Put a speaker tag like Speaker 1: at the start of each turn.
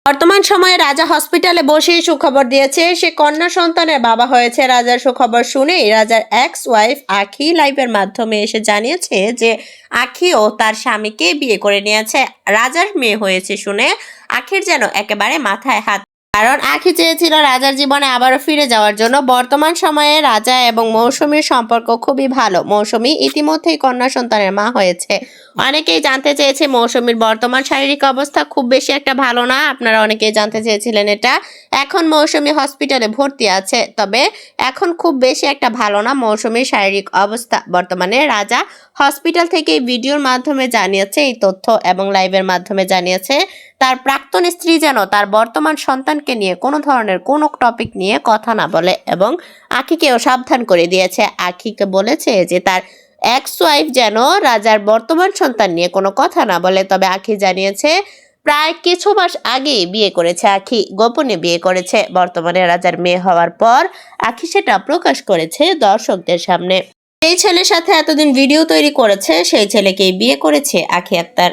Speaker 1: বর্তমান সময়ে রাজা হসপিটালে বসেই সুখবর দিয়েছে সে কন্যা সন্তানের বাবা হয়েছে। রাজার সুখবর শুনেই রাজার এক্স ওয়াইফ আখি লাইভের মাধ্যমে এসে জানিয়েছে যে আখিও তার স্বামীকে বিয়ে করে নিয়েছে। রাজার মেয়ে হয়েছে শুনে আখির যেন একেবারে মাথায় হাত, কারণ আখি চেয়েছিল রাজার জীবনে আবারও ফিরে যাওয়ার জন্য। বর্তমান সময়ে রাজা এবং মৌসুমীর সম্পর্ক খুবই ভালো। মৌসুমী ইতিমধ্যেই কন্যা সন্তানের মা হয়েছে। অনেকেই জানতে চেয়েছে মৌসুমীর বর্তমান শারীরিক অবস্থা খুব বেশি একটা ভালো না, আপনারা অনেকেই জানতে চেয়েছিলেন এটা। এখন মৌসুমী হসপিটালে ভর্তি আছে, তবে এখন খুব বেশি একটা ভালো না মৌসুমীর শারীরিক অবস্থা। বর্তমানে রাজা হসপিটাল থেকে ভিডিওর মাধ্যমে জানিয়েছে এই তথ্য এবং লাইভের মাধ্যমে জানিয়েছে তার প্রাক্তন স্ত্রী যেন তার বর্তমান সন্তানকে নিয়ে কোনো ধরনের কোনো টপিক নিয়ে কথা না বলে এবং আখিকেও সাবধান করে দিয়েছে। আখিকে বলেছে যে তার এক্স ওয়াইফ যেন রাজার বর্তমান সন্তান নিয়ে কোনো কথা না বলে। তবে আখি জানিয়েছে প্রায় কিছু মাস আগেই বিয়ে করেছে আখি, গোপনে বিয়ে করেছে। বর্তমানে রাজার মেয়ে হওয়ার পর আখি সেটা প্রকাশ করেছে দর্শকদের সামনে। এই ছেলের সাথে এতদিন ভিডিও তৈরি করেছে সেই ছেলেকেই বিয়ে করেছে আখি আক্তার।